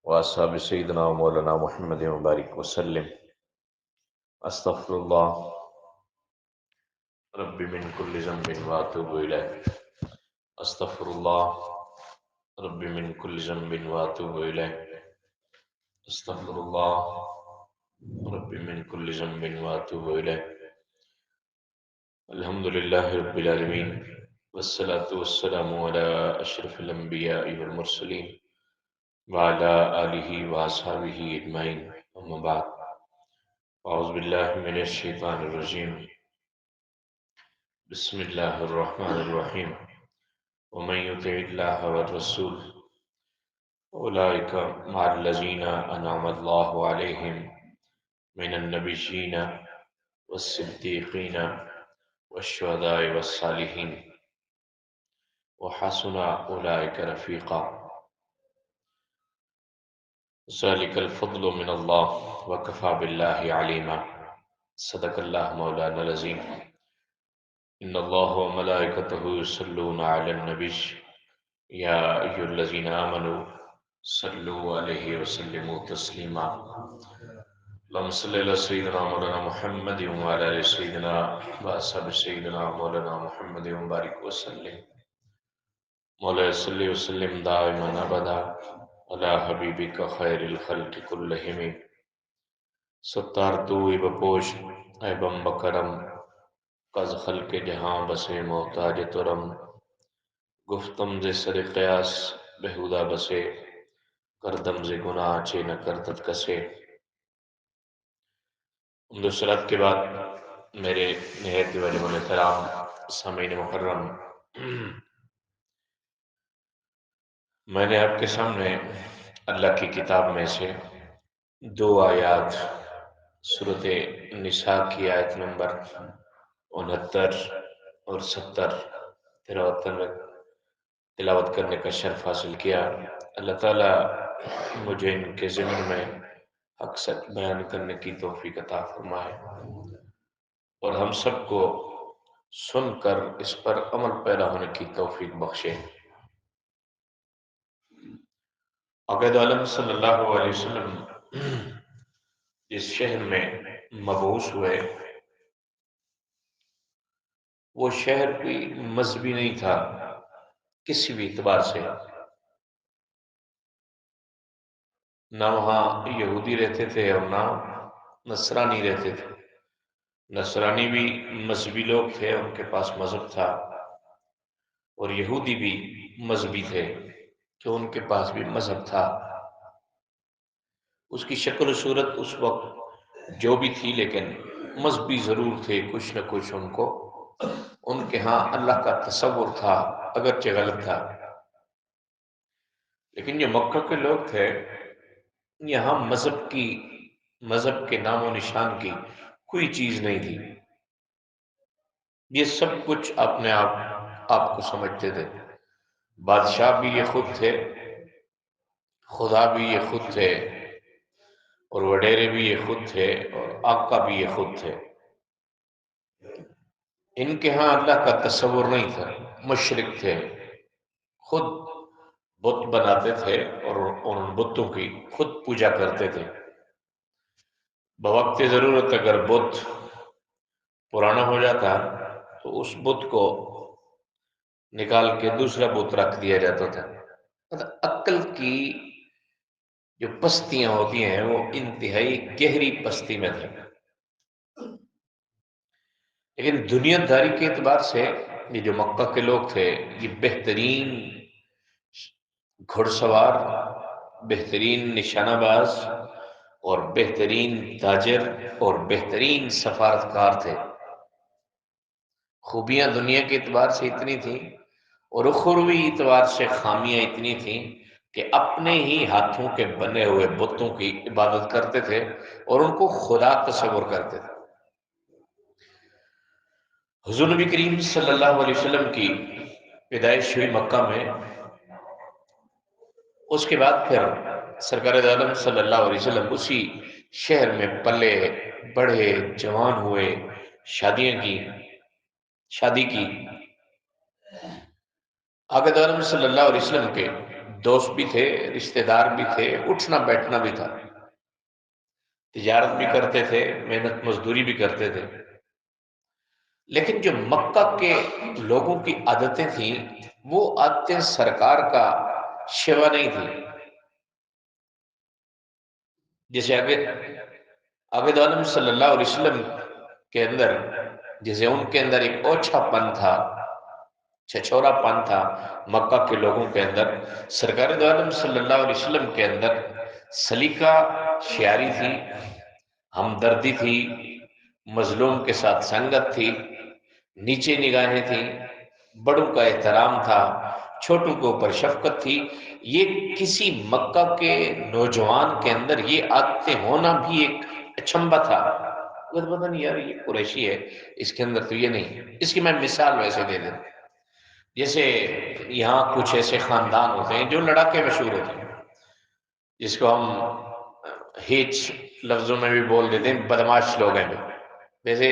وأصحاب سيدنا ومولانا محمد وبارك وسلم. أستغفر الله ربي من كل ذنب وأتوب إليه. أستغفر الله ربي من كل ذنب وأتوب إليه. أستغفر الله ربي من كل ذنب وأتوب إليه. الحمد لله رب العالمين، والصلاة والسلام على أشرف الأنبياء والمرسلين وعلى آله وأصحابه أجمعين، أما بعد. أعوذ بالله من الشيطان الرجيم. بسم الله الرحمن الرحيم. ومن يطع الله والرسول أولئك مع الذين أنعم الله عليهم من النبيين والصديقين والشهداء والصالحين وحسن أولئك رفيقا. ذلك الفضل من الله وكفى بالله عليما. صدق الله مولانا العظيم. إن الله وملائكته يصلون على النبي يا أيها الذين آمنوا صلوا عليه وسلموا تسليما. اللهم صل على سيدنا مولانا محمد وعلى آل سيدنا وأصحاب سيدنا مولانا محمد وبارك وسلم. مولا صل وسلم دائما أبدا على حبيبك خير الخلق كلهم. ستار تو بپوش اے بم بکرم، قز خلق جہاں بسے محتاج ترم. گفتم ز سر قیاس بہودہ بسے، کردم ز گناہ چے نہ کردت کسے. حمد کے بعد میرے نہایت واجب الاحترام سامعین مکرم، میں نے آپ کے سامنے اللہ کی کتاب میں سے دو آیات سورۃ النساء کی آیت نمبر 69 اور 70 تلاوت کرنے کا شرف حاصل کیا. اللہ تعالیٰ مجھے ان کے ضمن میں حق سچ بیان کرنے کی توفیق عطا فرمائے اور ہم سب کو سن کر اس پر عمل پیدا ہونے کی توفیق بخشے. عقائد عالم صلی اللہ علیہ وسلم جس شہر میں مبعوث ہوئے وہ شہر کوئی مذہبی نہیں تھا کسی بھی اعتبار سے. نہ وہاں یہودی رہتے تھے اور نہ نصرانی رہتے تھے. نصرانی بھی مذہبی لوگ تھے، ان کے پاس مذہب تھا، اور یہودی بھی مذہبی تھے کہ ان کے پاس بھی مذہب تھا. اس کی شکل و صورت اس وقت جو بھی تھی لیکن مذہبی ضرور تھے. کچھ نہ کچھ ان کے ہاں اللہ کا تصور تھا، اگرچہ غلط تھا. لیکن جو مکہ کے لوگ تھے یہاں مذہب کے نام و نشان کی کوئی چیز نہیں تھی. یہ سب کچھ اپنے آپ کو سمجھتے تھے. بادشاہ بھی یہ خود تھے، خدا بھی یہ خود تھے، اور وڈیرے بھی یہ خود تھے، اور آقا بھی یہ خود تھے. ان کے ہاں اللہ کا تصور نہیں تھا. مشرک تھے، خود بت بناتے تھے اور ان بتوں کی خود پوجا کرتے تھے. بوقت ضرورت اگر بت پرانا ہو جاتا تو اس بت کو نکال کے دوسرا بت رکھ دیا جاتا تھا. عقل کی جو پستیاں ہوتی ہیں وہ انتہائی گہری پستی میں تھے. لیکن دنیا داری کے اعتبار سے یہ جو مکہ کے لوگ تھے یہ بہترین گھڑ سوار، بہترین نشانہ باز اور بہترین تاجر اور بہترین سفارتکار تھے. خوبیاں دنیا کے اعتبار سے اتنی تھیں اور اخروی اعتبار سے خامیاں اتنی تھیں کہ اپنے ہی ہاتھوں کے بنے ہوئے بتوں کی عبادت کرتے تھے اور ان کو خدا تصور کرتے تھے. حضور نبی کریم صلی اللہ علیہ وسلم کی پیدائش ہوئی مکہ میں. اس کے بعد پھر سرکار عالم صلی اللہ علیہ وسلم اسی شہر میں پلے بڑھے، جوان ہوئے، شادی کی. آقا عالم صلی اللہ علیہ وسلم کے دوست بھی تھے، رشتہ دار بھی تھے، اٹھنا بیٹھنا بھی تھا، تجارت بھی کرتے تھے، محنت مزدوری بھی کرتے تھے. لیکن جو مکہ کے لوگوں کی عادتیں تھیں وہ عادتیں سرکار کا شیوا نہیں تھی. جیسے عابد عالم صلی اللہ علیہ وسلم کے اندر، جیسے ان کے اندر ایک اوچھا پن تھا، چھچورا پن تھا مکہ کے لوگوں کے اندر، سرکار دو عالم صلی اللہ علیہ وسلم کے اندر سلیقہ شیاری تھی، ہمدردی تھی، مظلوم کے ساتھ سنگت تھی، نیچے نگاہیں تھیں، بڑوں کا احترام تھا، چھوٹوں کے اوپر شفقت تھی. یہ کسی مکہ کے نوجوان کے اندر یہ عادتیں ہونا بھی ایک اچنبھا تھا. اگر پتہ نہیں یار یہ قریشی ہے، اس کے اندر تو یہ نہیں. اس کی میں مثال ویسے دے دوں، جیسے یہاں کچھ ایسے خاندان ہوتے ہیں جو لڑاکے مشہور ہوتے ہیں، جس کو ہم ہیچ لفظوں میں بھی بول دیتے ہیں، بدماش لوگ ہیں. ویسے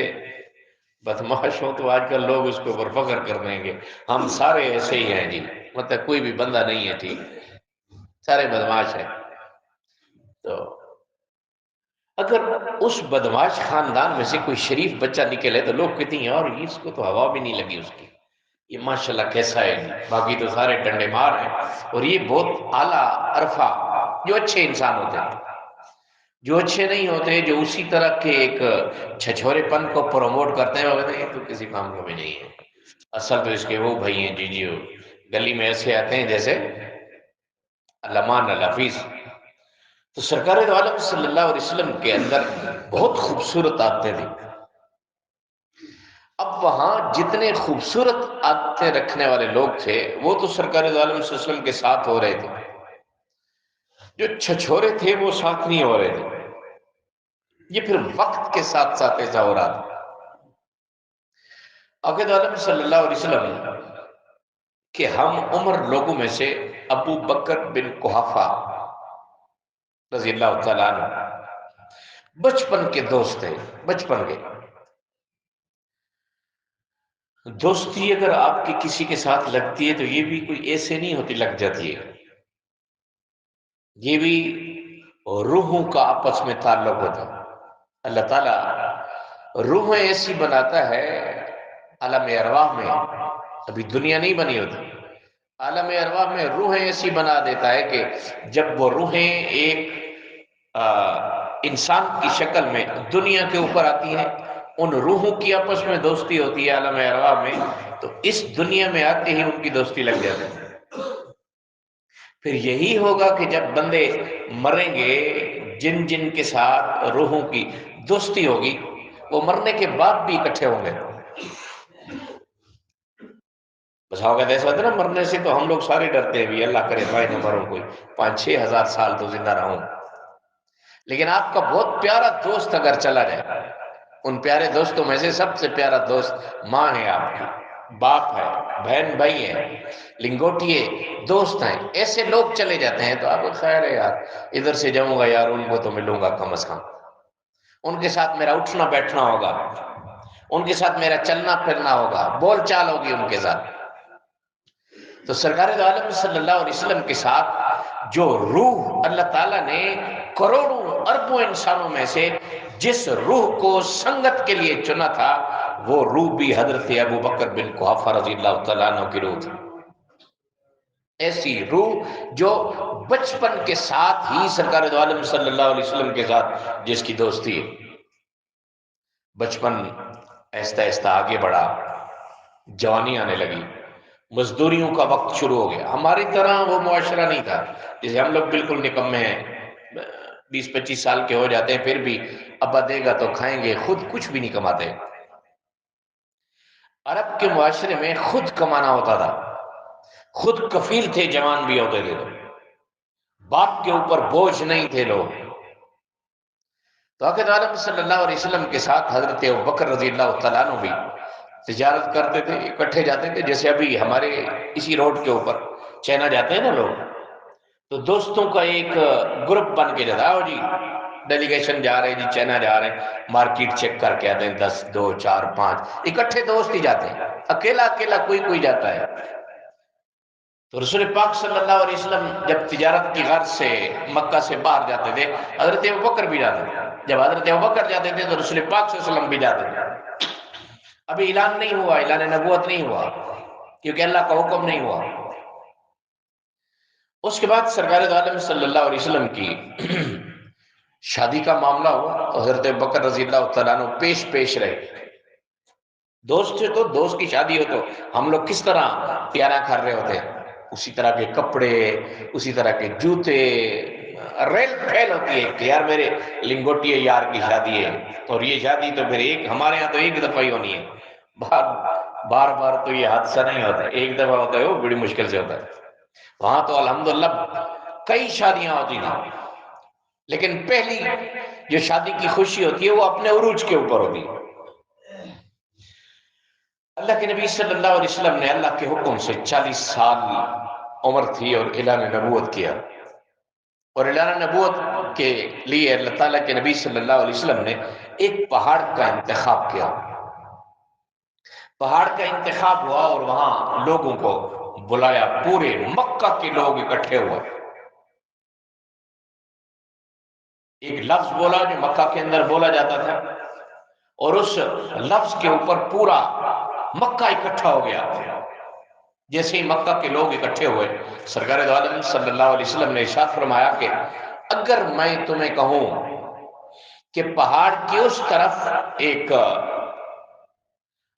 بدماش ہوں تو آج کل لوگ اس کے اوپر فخر کر دیں گے ہم سارے ایسے ہی ہیں جی، مطلب کوئی بھی بندہ نہیں ہے ٹھیک، سارے بدماش ہیں. تو اگر اس بدماش خاندان میں سے کوئی شریف بچہ نکلے تو لوگ کہتے ہیں اور اس کو تو ہوا بھی نہیں لگی اس کی، یہ ماشاءاللہ کیسا ہے جی، باقی تو سارے ڈنڈے مار ہیں. اور یہ بہت اعلیٰ عرفہ جو اچھے انسان ہوتے ہیں. جو اچھے نہیں ہوتے، جو اسی طرح کے ایک چھچورے پن کو پروموٹ کرتے ہیں، وہ کہتے ہیں یہ تو کسی کام کا بھی نہیں ہے، اصل تو اس کے وہ بھائی ہیں جی جی، گلی میں ایسے آتے ہیں جیسے علمان الحفیظ. تو سرکار دو عالم صلی اللہ علیہ وسلم کے اندر بہت خوبصورت عادتیں تھیں. اب وہاں جتنے خوبصورت عادتیں رکھنے والے لوگ تھے وہ تو سرکار دو عالم صلی اللہ علیہ وسلم کے ساتھ ہو رہے تھے، جو چھچورے تھے وہ ساتھ نہیں ہو رہے تھے. یہ پھر وقت کے ساتھ ساتھ ایسا ہو رہا تھا. عقید عالم صلی اللہ علیہ وسلم کہ ہم عمر لوگوں میں سے ابو بکر بن قحافہ رضی اللہ تعالیٰ عنہ بچپن کے دوست تھے. بچپن کے دوستی اگر آپ کی کسی کے ساتھ لگتی ہے تو یہ بھی کوئی ایسے نہیں ہوتی لگ جاتی ہے، یہ بھی روحوں کا آپس میں تعلق ہوتا ہے. اللہ تعالیٰ روحیں ایسی بناتا ہے عالم ارواح میں، ابھی دنیا نہیں بنی ہوتی، عالم ارواح میں روحیں ایسی بنا دیتا ہے کہ جب وہ روحیں ایک انسان کی شکل میں دنیا کے اوپر آتی ہیں، ان روحوں کی آپس میں دوستی ہوتی ہے عالم ارواح میں، تو اس دنیا میں آتے ہی ان کی دوستی لگ جاتی ہے. پھر یہی ہوگا کہ جب بندے مریں گے، جن جن کے ساتھ روحوں کی دوستی ہوگی وہ مرنے کے بعد بھی اکٹھے ہوں گے. بس اوقات ایسا ہوتا ہے نا، مرنے سے تو ہم لوگ سارے ڈرتے ہیں بھی اللہ کرے بھائی نہ مروں، کوئی 5-6 ہزار سال تو زندہ رہوں. لیکن آپ کا بہت پیارا دوست اگر چلا جائے، ان پیارے دوستوں میں سے سب سے پیارا دوست ماں ہے آپ کی، باپ ہے، بہن بھائی ہے، لنگوٹیے دوست ہیں، ایسے لوگ چلے جاتے ہیں تو آپ کو خیر ہے یار ادھر سے جاؤں گا یار ان کو تو ملوں گا کم از کم، ان کے ساتھ میرا اٹھنا بیٹھنا ہوگا، ان کے ساتھ میرا چلنا پھرنا ہوگا، بول چال ہوگی ان کے ساتھ. تو سرکار دو عالم صلی اللہ علیہ وسلم کے ساتھ جو روح اللہ تعالیٰ نے کروڑوں اربوں انسانوں میں سے جس روح کو سنگت کے لیے چنا تھا، وہ روح بھی حضرت ابو بکر بن قحافہ رضی اللہ تعالیٰ عنہ کی روح تھی. ایسی روح جو بچپن کے ساتھ ہی سرکار دو عالم صلی اللہ علیہ وسلم کے ساتھ جس کی دوستی ہے. بچپن آہستہ آہستہ آگے بڑھا، جوانی آنے لگی، مزدوریوں کا وقت شروع ہو گیا. ہماری طرح وہ معاشرہ نہیں تھا، جیسے ہم لوگ بالکل نکمے ہیں، 20-25 سال کے ہو جاتے ہیں پھر بھی ابا دے گا تو کھائیں گے، خود کچھ بھی نہیں کماتے. عرب کے معاشرے میں خود کمانا ہوتا تھا، خود کفیل تھے، جوان بھی ہوتے تھے، باپ کے اوپر بوجھ نہیں تھے لوگ. تو عقید عالم صلی اللہ علیہ وسلم کے ساتھ حضرت ابوبکر رضی اللہ تعالیٰ عنہ بھی تجارت کرتے تھے، اکٹھے جاتے تھے. جیسے ابھی ہمارے اسی روڈ کے اوپر چائنا جاتے ہیں نا لوگ، تو دوستوں کا ایک گروپ بن کے جاتا ہے، جی ڈیلیگیشن جا رہے ہیں جی چائنا جا رہے ہیں، مارکیٹ چیک کر کے آتے ہیں، 10 2 4 5 اکٹھے دوست ہی جاتے ہیں، اکیلا اکیلا کوئی کوئی جاتا ہے. تو رسول پاک صلی اللہ علیہ وسلم جب تجارت کی غرض سے مکہ سے باہر جاتے تھے، حضرت ابوبکر بھی جاتے تھے، جب حضرت ابوبکر جاتے تھے تو رسول پاک صلی اللہ علیہ وسلم بھی جاتے تھے۔ ابھی اعلان نہیں ہوا، اعلان نبوت نہیں ہوا، کیونکہ اللہ کا حکم نہیں ہوا۔ اس کے بعد سرکار دو عالم صلی اللہ علیہ وسلم کی شادی کا معاملہ ہوا تو حضرت ابوبکر رضی اللہ تعالیٰ عنہ پیش رہے۔ دوست تھے تو دوست کی شادی ہو تو ہم لوگ کس طرح پیارا کر رہے ہوتے ہیں، اسی طرح کے کپڑے، اسی طرح کے جوتے، ریل پھیل ہوتی ہے کہ یار میرے لنگوٹی یار کی شادی ہے، اور یہ شادی تو پھر ہمارے ہاں تو ایک دفعہ ہی ہونی ہے، بار بار تو یہ حادثہ نہیں ہوتا ہے، ایک دفعہ ہوتا ہے وہ بڑی مشکل سے ہوتا ہے۔ وہاں تو الحمدللہ کئی شادیاں ہوتی ہیں، لیکن پہلی جو شادی کی خوشی ہوتی ہے وہ اپنے عروج کے اوپر ہوتی ہے۔ اللہ کے نبی صلی اللہ علیہ وسلم نے اللہ کے حکم سے 40 سال عمر تھی اور اعلان نبوت کیا، اور اعلان نبوت کے لیے اللہ تعالیٰ کے نبی صلی اللہ علیہ وسلم نے ایک پہاڑ کا انتخاب کیا۔ پہاڑ کا انتخاب ہوا اور وہاں لوگوں کو بلایا، پورے مکہ کے لوگ اکٹھے ہوئے۔ ایک لفظ بولا جو مکہ کے اندر بولا جاتا تھا، اور اس لفظ کے اوپر پورا مکہ اکٹھا ہو گیا۔ جیسے ہی مکہ کے لوگ اکٹھے ہوئے، سرکار دو عالم صلی اللہ علیہ وسلم نے ارشاد فرمایا کہ اگر میں تمہیں کہوں کہ پہاڑ کی اس طرف ایک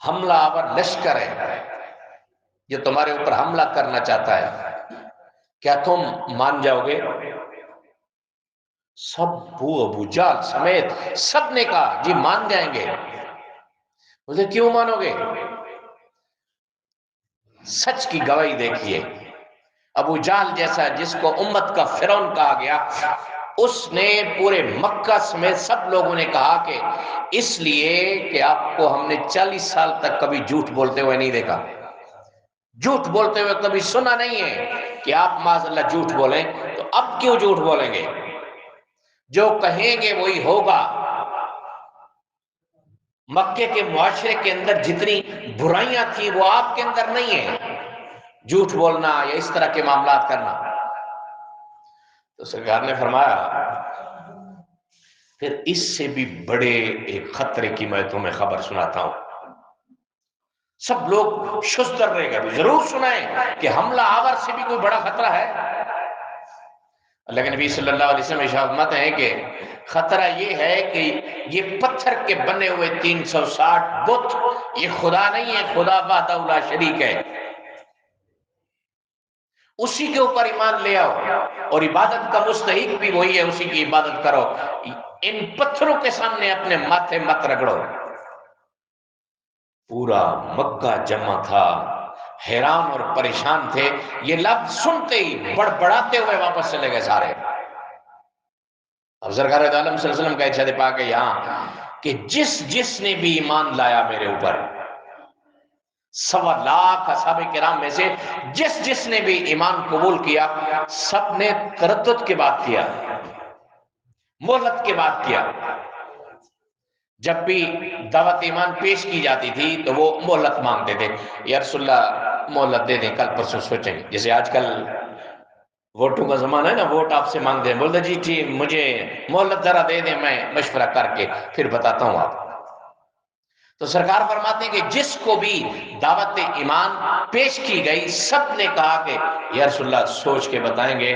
حملہ آور لشکر ہے جو تمہارے اوپر حملہ کرنا چاہتا ہے، کیا تم مان جاؤ گے؟ سب ابو جہل سمیت سب نے کہا جی مان جائیں گے۔ بولے کیوں مانو گے؟ سچ کی گواہی دیکھیے، ابو جہل جیسا جس کو امت کا فرعون کہا گیا، اس نے پورے مکہ سمیت سب لوگوں نے کہا کہ اس لیے کہ آپ کو ہم نے 40 سال تک کبھی جھوٹ بولتے ہوئے نہیں دیکھا، جھوٹ بولتے ہوئے کبھی سنا نہیں ہے کہ آپ معاذ اللہ جھوٹ بولیں، تو اب کیوں جھوٹ بولیں گے؟ جو کہیں گے وہی ہوگا۔ مکے کے معاشرے کے اندر جتنی برائیاں تھیں وہ آپ کے اندر نہیں ہیں، جھوٹ بولنا یا اس طرح کے معاملات کرنا۔ تو سرکار نے فرمایا پھر اس سے بھی بڑے ایک خطرے کی میں تمہیں خبر سناتا ہوں۔ سب لوگ شزدر رہ گئے، ضرور سنائیں کہ حملہ آور سے بھی کوئی بڑا خطرہ ہے۔ اللہ کے نبی صلی اللہ علیہ وسلم ارشاد فرماتے ہیں کہ خطرہ یہ ہے کہ یہ پتھر کے بنے ہوئے 360 بت یہ خدا نہیں ہے، خدا وحدہ لا شریک ہے، اسی کے اوپر ایمان لے آؤ، اور عبادت کا مستحق بھی وہی ہے، اسی کی عبادت کرو، ان پتھروں کے سامنے اپنے ماتھے مت رگڑو۔ پورا مکہ جمع تھا، حیران اور پریشان تھے، یہ لفظ سنتے ہی بڑبڑاتے ہوئے واپس چلے گئے سارے۔ اب سرکار دو عالم صلی اللہ علیہ وسلم کا ارشاد پاک ہے یہاں کہ جس نے بھی ایمان لایا میرے اوپر، 1.25 لاکھ اصحاب کرام میں سے جس نے بھی ایمان قبول کیا، سب نے تردد کے بعد کیا، مہلت کے بعد کیا۔ جب بھی دعوت ایمان پیش کی جاتی تھی تو وہ مہلت مانگتے تھے، یا رسول اللہ مہلت دے دیں، کل پرسوں سوچیں گے۔ جیسے آج کل ووٹوں کا زمانہ ہے نا، ووٹ آپ سے مانگتے ہیں، بولتے جی ٹھیک مجھے مہلت ذرا دے دیں، میں مشورہ کر کے پھر بتاتا ہوں آپ۔ تو سرکار فرماتے ہیں کہ جس کو بھی دعوت ایمان پیش کی گئی، سب نے کہا کہ یا رسول اللہ سوچ کے بتائیں گے۔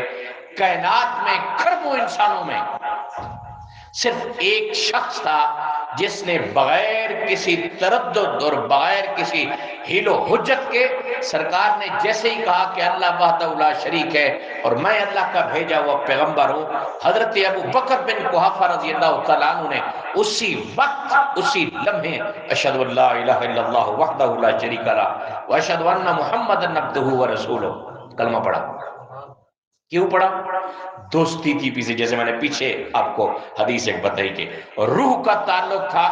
کائنات میں کھربوں انسانوں میں صرف ایک شخص تھا جس نے بغیر کسی تردد اور بغیر کسی حیل و حجت کے، سرکار نے جیسے ہی کہا کہ اللہ وحدہ لا شریک ہے اور میں اللہ کا بھیجا ہوا پیغمبر ہوں، حضرت ابو بکر بن قحافہ رضی اللہ تعالیٰ عنہ نے اسی وقت اسی لمحے اشہد ان لا الہ الا اللہ وحدہ لا شریک لہ واشہد ان محمدا عبدہ ورسولہ کلمہ پڑھا۔ کیوں پڑھا؟ دوستی تھی پیچھے، جیسے میں نے پیچھے آپ کو حدیث ایک بتائی کہ روح کا تعلق تھا،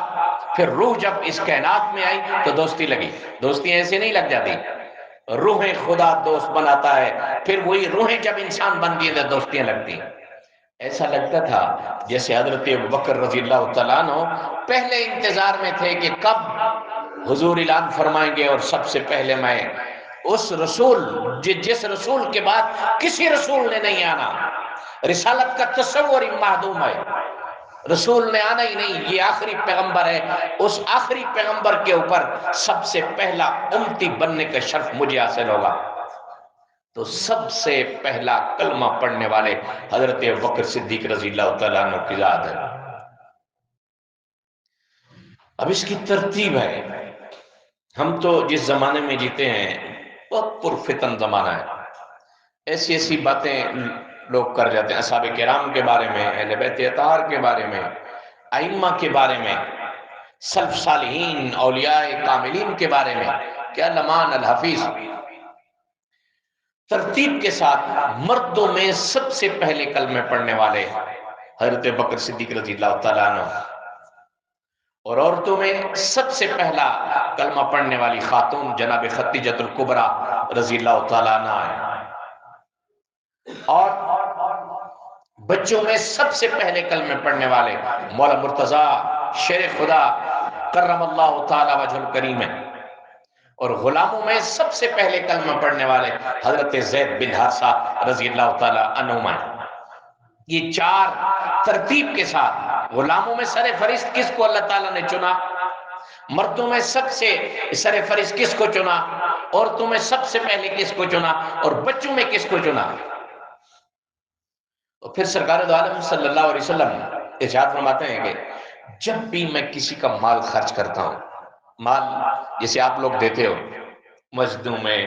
پھر روح جب اس کائنات میں آئی تو دوستی لگی۔ دوستی ایسے نہیں لگ جاتی، روح خدا دوست بناتا ہے، پھر وہی روحیں جب انسان بن گئی تو دوستیاں لگتی ہیں۔ ایسا لگتا تھا جیسے حضرت ابوبکر رضی اللہ تعالیٰ عنہ پہلے انتظار میں تھے کہ کب حضور اعلان فرمائیں گے اور سب سے پہلے میں اس رسول جس رسول کے بعد کسی رسول نے نہیں آنا، رسالت کا تصور ہی معدوم ہے، رسول نے آنا ہی نہیں، یہ آخری پیغمبر ہے، اس آخری پیغمبر کے اوپر سب سے پہلا امتی بننے کا شرف مجھے حاصل ہوگا۔ تو سب سے پہلا کلمہ پڑھنے والے حضرت ابوبکر صدیق رضی اللہ تعالیٰ عنہ کی ذات ہے۔ اب اس کی ترتیب ہے، ہم تو جس زمانے میں جیتے ہیں بہت پرفتن زمانہ ہے، ایسی ایسی باتیں لوگ کر جاتے ہیں، اصحاب کرام کے بارے میں، اہل بیت اطہار کے بارے میں، ائمہ کے بارے میں، سلف صالحین اولیاء کاملین کے بارے میں، کیا لمان الحفیظ۔ ترتیب کے ساتھ مردوں میں سب سے پہلے کلمے پڑھنے والے حضرت بکر صدیق رضی اللہ تعالیٰ عنہ، اور عورتوں میں سب سے پہلا کلمہ پڑھنے والی خاتون جناب خدیجہ الکبریٰ رضی اللہ تعالیٰ عنہ ہے، اور بچوں میں سب سے پہلے کلمے پڑھنے والے مولا مرتضیٰ شیر خدا کرم اللہ تعالی وجہ الکریم ہے، اور غلاموں میں سب سے پہلے کلمہ پڑھنے والے حضرت زید بن حارثہ رضی اللہ تعالی عنہما ہیں۔ یہ چار ترتیب کے ساتھ، غلاموں میں سر فہرست کس کو اللہ تعالیٰ نے چنا، مردوں میں سب سے سر فہرست کس کو چنا، عورتوں میں سب سے پہلے کس کو چنا، اور بچوں میں کس کو چنا۔ اور پھر سرکار دو عالم صلی اللہ علیہ وسلم ارشاد فرماتے ہیں کہ جب بھی میں کسی کا مال خرچ کرتا ہوں، مال جسے آپ لوگ دیتے ہو مسجدوں میں،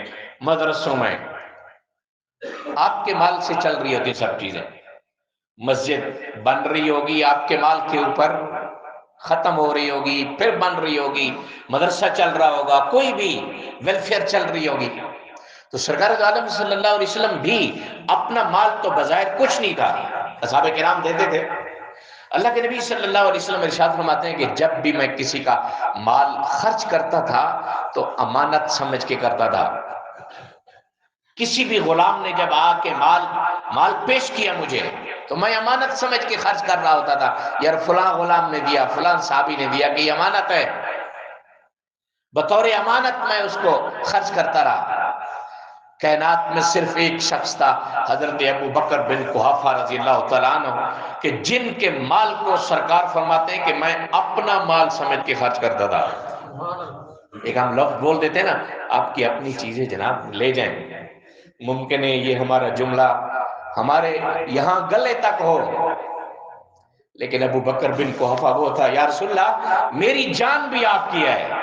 مدرسوں میں، آپ کے مال سے چل رہی ہوتی سب چیزیں، مسجد بن رہی ہوگی آپ کے مال کے اوپر، ختم ہو رہی ہوگی پھر بن رہی ہوگی، مدرسہ چل رہا ہوگا، کوئی بھی ویلفیئر چل رہی ہوگی، تو سرکار دو عالم صلی اللہ علیہ وسلم بھی اپنا مال تو بظاہر کچھ نہیں تھا، اصحاب کرام دیتے تھے، اللہ کے نبی صلی اللہ علیہ وسلم ارشاد فرماتے ہیں کہ جب بھی میں کسی کا مال خرچ کرتا تھا تو امانت سمجھ کے کرتا تھا۔ کسی بھی غلام نے جب آ کے مال پیش کیا مجھے تو میں امانت سمجھ کے خرچ کر رہا ہوتا تھا، یار فلاں غلام نے دیا، فلاں صحابی نے دیا کہ یہ امانت ہے، بطور امانت میں اس کو خرچ کرتا رہا۔ کائنات میں صرف ایک شخص تھا حضرت ابو بکر بن قحافہ رضی اللہ تعالیٰ عنہ، کہ جن کے مال کو سرکار فرماتے ہیں کہ میں اپنا مال سمجھ کے خرچ کرتا تھا۔ ایک ہم لفظ بول دیتے ہیں نا، آپ کی اپنی چیزیں جناب لے جائیں، ممکن ہے یہ ہمارا جملہ ہمارے یہاں گلے تک ہو، لیکن ابو بکر بن قحافہ وہ تھا، یا رسول اللہ میری جان بھی آپ کی ہے،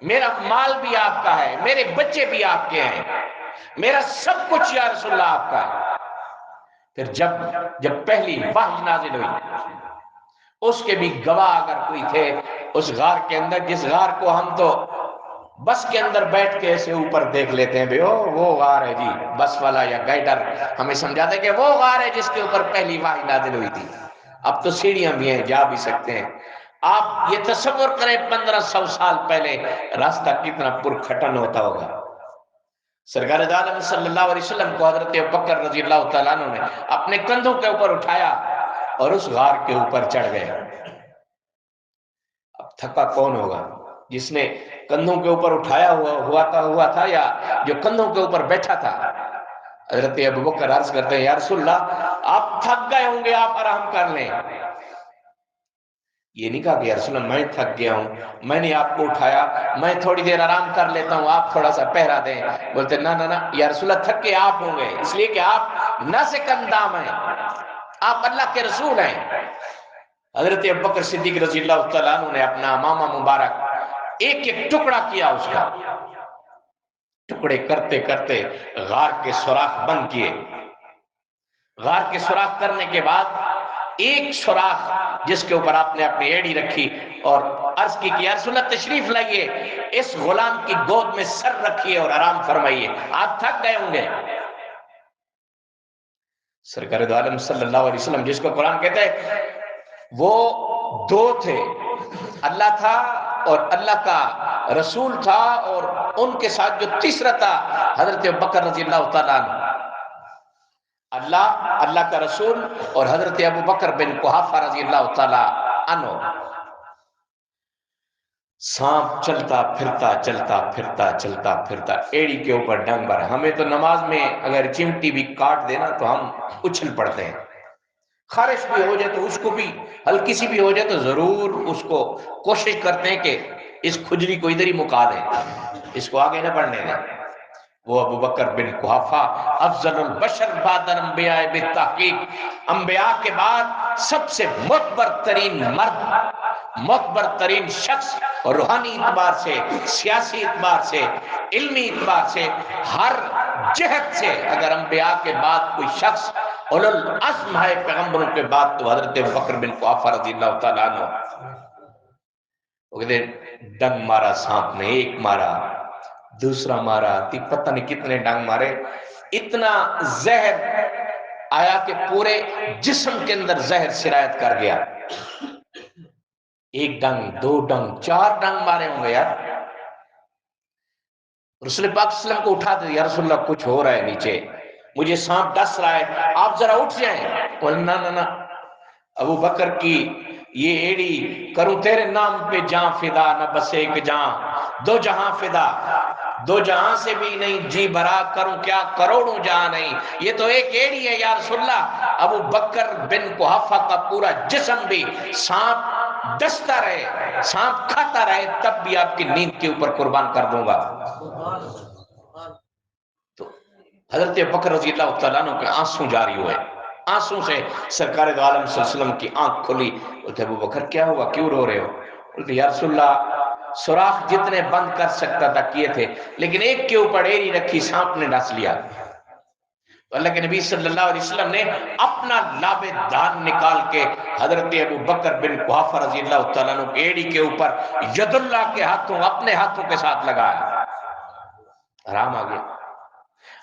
میرا مال بھی آپ کا ہے، میرے بچے بھی آپ کے ہیں، میرا سب کچھ یا رسول اللہ آپ کا ہے۔ پھر جب پہلی وحی نازل ہوئی، اس کے بھی گواہ اگر کوئی تھے اس غار کے اندر، جس غار کو ہم تو بس کے اندر بیٹھ کے ایسے اوپر دیکھ لیتے ہیں، بے وہ غار ہے جی، بس والا یا گائیڈر ہمیں سمجھاتا ہے کہ وہ غار ہے جس کے اوپر پہلی وحی نازل ہوئی تھی۔ اب تو سیڑھیاں بھی ہیں، جا بھی سکتے ہیں۔ آپ یہ تصور کریں 1500 سال پہلے راستہ کتنا پرکھٹن ہوتا ہوگا۔ سرکار دو عالم صلی اللہ علیہ وسلم کو حضرت ابوبکر رضی اللہ تعالیٰ عنہ نے اپنے کندھوں کے اوپر اٹھایا اور اس غار کے اوپر چڑھ گئے۔ اب تھکا کون ہوگا؟ جس نے کندھوں کے اوپر اٹھایا ہوا تھا یا جو کندھوں کے اوپر بیٹھا تھا؟ حضرت ابوبکر عرض کرتے ہیں یا رسول اللہ آپ تھک گئے ہوں گے، آپ آرام کر لیں۔ یہ نہیں کہا کہ یا رسول اللہ میں تھک گیا ہوں، میں نے آپ کو اٹھایا، میں تھوڑی دیر آرام کر لیتا ہوں، آپ تھوڑا سا پہرا دیں۔ بولتے نا یا رسول اللہ تھک کے آپ ہوں گے، اس لیے کہ آپ نازک اندام ہیں، آپ اللہ کے رسول ہیں۔ حضرت ابوبکر صدیق رضی اللہ تعالیٰ عنہ نے اپنا امامہ مبارک ایک ایک ٹکڑا کیا، اس کا ٹکڑے کرتے کرتے غار کے سوراخ بند کیے۔ غار کے سوراخ کرنے کے بعد ایک سوراخ جس کے اوپر آپ نے اپنی ایڑی رکھی اور عرض کی کہ یا رسول اللہ تشریف لائیے، اس غلام کی گود میں سر رکھیے اور آرام فرمائیے، آپ تھک گئے ہوں گے۔ سرکار دو عالم صلی اللہ علیہ وسلم جس کو قرآن کہتا ہے وہ دو تھے، اللہ تھا اور اللہ کا رسول تھا، اور ان کے ساتھ جو تیسرا تھا حضرت ابوبکر رضی اللہ تعالیٰ عنہ، اللہ کا رسول اور حضرت ابوبکر بن قحافہ رضی اللہ تعالیٰ عنہ۔ سانپ چلتا چلتا پھرتا ایڑی کے اوپر ڈنگ بھر. ہمیں تو نماز میں اگر چمٹی بھی کاٹ دینا تو ہم اچھل پڑتے ہیں. خارش بھی ہو جائے تو اس کو بھی ہلکی سی بھی ہو جائے تو ضرور اس کو کوشش کرتے ہیں کہ اس کھجلی کو ادھر ہی مکا دیں، اس کو آگے نہ بڑھنے دیں. وہ ابو بکر بن قحافہ افضل البشر بعد الانبیاء بالتحقیق، انبیاء کے بعد سب سے معتبر ترین مرد، معتبر ترین شخص، اور روحانی اعتبار سے، سیاسی اعتبار سے، علمی اعتبار سے، ہر جہت سے اگر انبیاء کے بعد کوئی شخص اولو العزم ہے پیغمبروں کے بعد تو حضرت ابو بکر بن قحافہ رضی اللہ تعالیٰ عنہ. وہ کہتے ہیں ڈنگ مارا سانپ نے، ایک مارا، دوسرا مارا، پتہ نہیں کتنے ڈنگ مارے، اتنا زہر آیا کہ پورے جسم کے اندر زہر سرایت کر گیا. ایک ڈنگ، دو ڈنگ، چار ڈنگ مارے ہوں گے یار. رسول پاک صلی اللہ علیہ وسلم کو اٹھا دے، یا رسول اللہ کچھ ہو رہا ہے نیچے، مجھے سانپ ڈس رہا ہے، آپ ذرا اٹھ جائیں. نہ نہ نہ، ابو بکر کی یہ ایڑی کروں تیرے نام پہ جان فدا، نہ بس ایک جان دو جہاں فدا، دو جہاں سے بھی نہیں جی بھرا، کروں کیا کروڑوں جہاں نہیں، یہ تو ایک ایڑی ہے یا رسول اللہ. ابو بکر بن قحافہ کا پورا جسم بھی سانپ ڈستا رہے، سانپ کھاتا رہے، تب بھی آپ کی نیند کے اوپر قربان کر دوں گا. تو حضرت ابو بکر رضی اللہ تعالیٰ عنہ کے آنسو جاری ہوئے، آنسو سے سرکار دو عالم صلی اللہ علیہ وسلم کی آنکھ کھلی. بولتے ابو بکر کیا ہوا، کیوں رو رہے ہو؟ بولتے یا رسول اللہ سوراخ جتنے بند کر سکتا تھا کیے تھے، لیکن ایک کے اوپر ایڑی رکھی، سانپ نے ڈس لیا. تو اللہ کے نبی صلی اللہ علیہ وسلم نے اپنا لاب دان نکال کے حضرت ابو بکر بن قحافہ رضی اللہ تعالیٰ عنہ کی ایڑی کے اوپر ید اللہ کے ہاتھوں، اپنے ہاتھوں کے ساتھ لگایا، آرام آ گیا.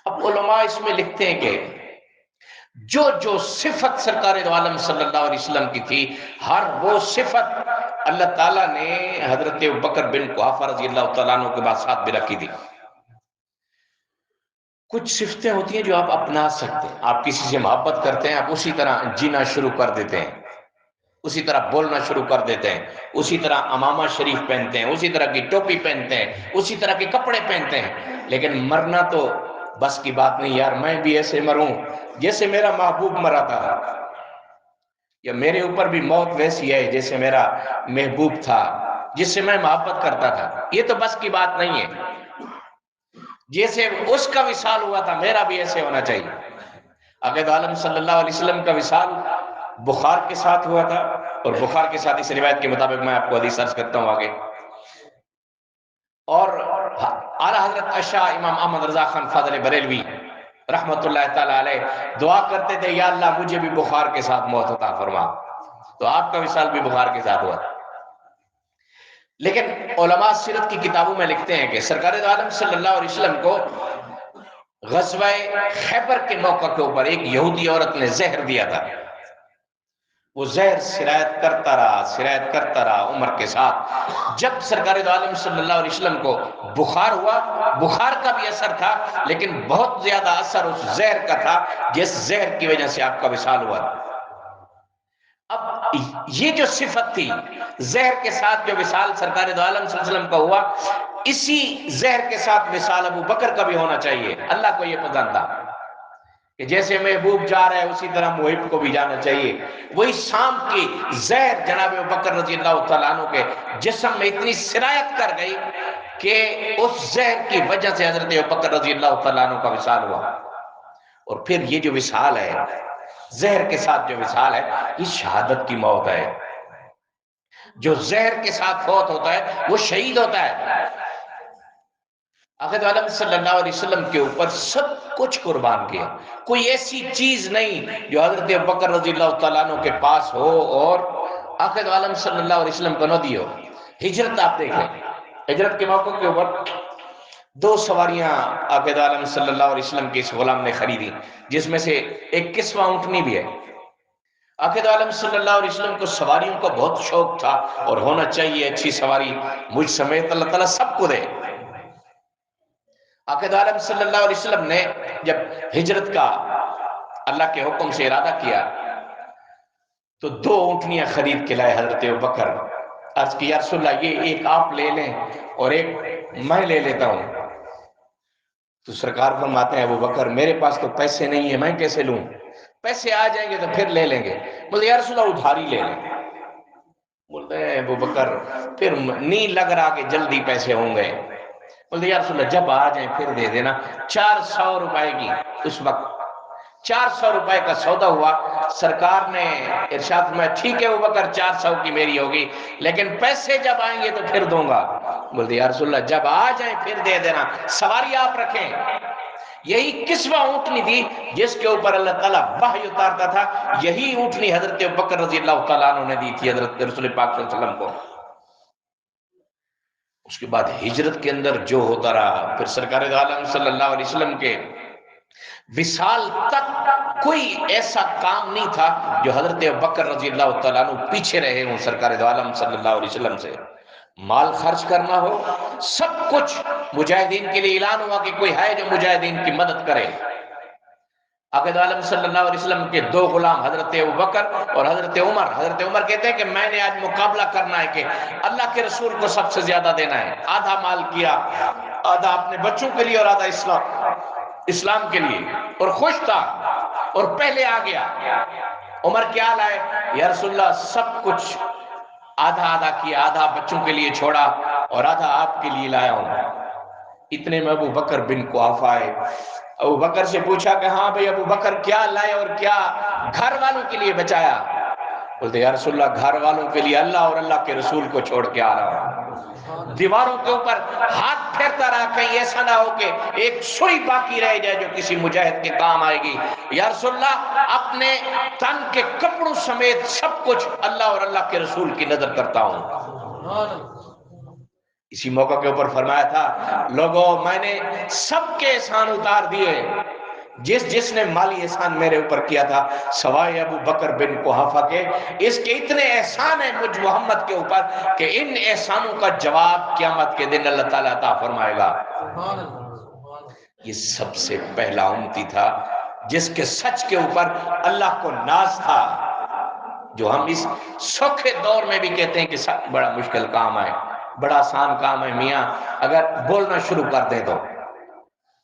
اب علماء اس میں لکھتے ہیں کہ جو جو صفت سرکار دو عالم صلی اللہ علیہ وسلم کی تھی، ہر وہ صفت اللہ تعالیٰ نے حضرت ابو بکر بن قحافہ رضی اللہ تعالیٰ عنہ کے بعد ساتھ بھی رکھی تھی. کچھ صفتیں ہوتی ہیں جو آپ اپنا سکتے ہیں. آپ کسی سے محبت کرتے ہیں، آپ اسی طرح جینا شروع کر دیتے ہیں، اسی طرح بولنا شروع کر دیتے ہیں، اسی طرح امامہ شریف پہنتے ہیں، اسی طرح کی ٹوپی پہنتے ہیں، اسی طرح کے کپڑے پہنتے ہیں. لیکن مرنا تو بس کی بات نہیں یار. میں بھی ایسے مروں جیسے میرا محبوب مرا تھا، یا میرے اوپر بھی موت ویسی ہے جیسے میرا محبوب تھا جس سے میں محبت کرتا تھا. یہ تو بس کی بات نہیں ہے. جیسے اس کا وصال ہوا تھا میرا بھی ایسے ہونا چاہیے. عقید عالم صلی اللہ علیہ وسلم کا وصال بخار کے ساتھ ہوا تھا، اور بخار کے ساتھ اس روایت کے مطابق میں آپ کو حدیث عرض کرتا ہوں آگے. اور اعلیٰ حضرت اشاع امام احمد رضا خان فاضل بریلوی رحمت اللہ تعالی علیہ دعا کرتے تھے یا اللہ مجھے بھی بخار کے ساتھ موت عطا فرما. تو آپ کا وصال بھی بخار کے ساتھ ہوا. لیکن علماء سیرت کی کتابوں میں لکھتے ہیں کہ سرکار دو عالم صلی اللہ علیہ وسلم کو غزوہ خیبر کے موقع کے اوپر ایک یہودی عورت نے زہر دیا تھا. وہ زہر سرایت کرتا رہا عمر کے ساتھ. جب سرکار دو عالم صلی اللہ علیہ وسلم کو بخار ہوا، بخار کا بھی اثر تھا، لیکن بہت زیادہ اثر اس زہر کا تھا جس زہر کی وجہ سے آپ کا وصال ہوا. اب یہ جو صفت تھی زہر کے ساتھ جو وصال سرکار دو عالم صلی اللہ علیہ وسلم کا ہوا، اسی زہر کے ساتھ وصال ابو بکر کا بھی ہونا چاہیے. اللہ کو یہ پسند تھا کہ جیسے محبوب جا رہا ہے اسی طرح محب کو بھی جانا چاہیے. وہی سانپ کی زہر جناب ابو بکر رضی اللہ تعالیٰ عنہ کے جسم میں اتنی سرایت کر گئی کہ اس زہر کی وجہ سے حضرت ابو بکر رضی اللہ تعالیٰ عنہ کا وصال ہوا. اور پھر یہ جو وصال ہے، زہر کے ساتھ جو وصال ہے، یہ شہادت کی موت ہے. جو زہر کے ساتھ فوت ہوتا ہے وہ شہید ہوتا ہے. عقید عالم صلی اللہ علیہ وسلم کے اوپر سب کچھ قربان کیا. کوئی ایسی چیز نہیں جو حضرت ابو بکر رضی اللہ تعالیٰ عنہ کے پاس ہو اور عقید عالم صلی اللہ علیہ وسلم کو نہ دی ہو. ہجرت آپ دیکھیں، ہجرت کے موقع کے اوپر 2 سواریاں عقید عالم صلی اللہ علیہ وسلم کے اس غلام نے خریدی، جس میں سے ایک کسوہ اونٹنی بھی ہے. عقید عالم صلی اللہ علیہ وسلم کو سواریوں کا بہت شوق تھا، اور ہونا چاہیے اچھی سواری، مجھ سمیت اللہ تعالیٰ سب کو دے. عقید عالم صلی اللہ علیہ وسلم نے جب ہجرت کا اللہ کے حکم سے ارادہ کیا تو 2 اونٹنیاں خرید کے لائے حضرت ابو بکر. عرض کی یا رسول اللہ یہ ایک آپ لے لیں اور ایک میں لے لیتا ہوں. تو سرکار فرماتے ہیں ابو بکر میرے پاس تو پیسے نہیں ہیں، میں کیسے لوں؟ پیسے آ جائیں گے تو پھر لے لیں گے. بولے یا رسول اللہ ادھاری لے لیں. بولتے ہیں ابو بکر پھر نہیں لگ رہا کہ جلدی پیسے ہوں گے. بولتے یا رسول اللہ جب آ جائیں پھر دے دینا. 400 روپے کی اس وقت 400 روپے کا سودا ہوا. سرکار نے ارشاد میں ٹھیک ہے ابو بکر 400 کی میری ہوگی لیکن پیسے جب آئیں گے تو پھر دوں گا. بولتے یا رسول اللہ جب آ جائیں پھر دے دینا، سواری آپ رکھیں. یہی کسوہ اونٹنی تھی جس کے اوپر اللہ تعالیٰ وحی اتارتا تھا. یہی اونٹنی حضرت ابوبکر رضی اللہ تعالیٰ عنہ نے دی تھی حضرت رسول پاک صلی اللہ علیہ وسلم کو. اس کے بعد ہجرت کے اندر جو ہوتا رہا، پھر سرکار دو عالم صلی اللہ علیہ وسلم کے وصال تک کوئی ایسا کام نہیں تھا جو حضرت ابوبکر رضی اللہ تعالیٰ عنہ پیچھے رہے ہوں سرکار دو عالم صلی اللہ علیہ وسلم سے. مال خرچ کرنا ہو، سب کچھ مجاہدین کے لیے اعلان ہوا کہ کوئی ہے جو مجاہدین کی مدد کرے. آقا دو عالم صلی اللہ علیہ وسلم کے 2 غلام حضرت ابوبکر اور حضرت عمر. حضرت عمر کہتے ہیں کہ میں نے آج مقابلہ کرنا ہے کہ اللہ کے رسول کو سب سے زیادہ دینا ہے. آدھا مال کیا، آدھا اپنے بچوں کے لیے اور آدھا اسلام کے لیے، اور خوش تھا اور پہلے آ گیا. عمر کیا لائے؟ یا رسول اللہ سب کچھ آدھا آدھا کیا، آدھا بچوں کے لیے چھوڑا اور آدھا آپ کے لیے لایا ہوں. اتنے میں ابو بکر بن قحافہ آئے. ابو بکر سے پوچھا کہ ہاں بھئی ابو بکر کیا لائے اور کیا گھر والوں کے لیے بچایا؟ بولتے یا رسول اللہ گھر والوں کے لیے اللہ اور اللہ کے رسول کو چھوڑ کے آ رہا ہوں. دیواروں کے اوپر ہاتھ پھیرتا رہا کہیں ایسا نہ ہو کہ ایک سوئی باقی رہ جائے جو کسی مجاہد کے کام آئے گی. یا رسول اللہ اپنے تن کے کپڑوں سمیت سب کچھ اللہ اور اللہ کے رسول کی نظر کرتا ہوں. اسی موقع کے اوپر فرمایا تھا لوگوں میں نے سب کے احسان اتار دیے، جس نے مالی احسان میرے اوپر کیا تھا سوائے ابو بکر بن قحافہ کے. اس کے اتنے احسان ہیں مجھ محمد کے اوپر کہ ان احسانوں کا جواب قیامت کے دن اللہ تعالیٰ عطا فرمائے گا. یہ سب سے پہلا امتی تھا جس کے سچ کے اوپر اللہ کو ناز تھا، جو ہم اس سوکھے دور میں بھی کہتے ہیں کہ سچ بڑا مشکل کام ہے، بڑا آسان کام ہے میاں. اگر بولنا شروع کر دیں تو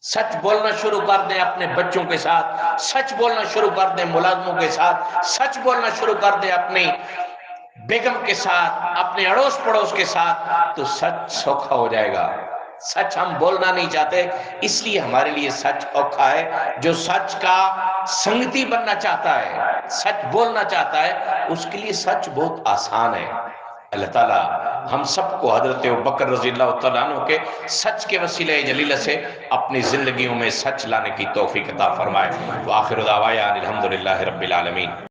سچ بولنا شروع کر دیں اپنے بچوں کے ساتھ، سچ بولنا شروع کر دیں ملازموں کے ساتھ، سچ بولنا شروع کر دیں اپنی بیگم کے ساتھ، اپنے اڑوس پڑوس کے ساتھ، تو سچ سوکھا ہو جائے گا. سچ ہم بولنا نہیں چاہتے، اس لیے ہمارے لیے سچ اوکھا ہے. جو سچ کا سنگتی بننا چاہتا ہے، سچ بولنا چاہتا ہے، اس کے لیے سچ بہت آسان ہے. اللہ تعالیٰ ہم سب کو حضرت ابوبکر رضی اللہ تعالیٰ عنہ کے سچ کے وسیلہ جلیلہ سے اپنی زندگیوں میں سچ لانے کی توفیق عطا فرمائے. وآخر دعوانا الحمدللہ رب العالمین.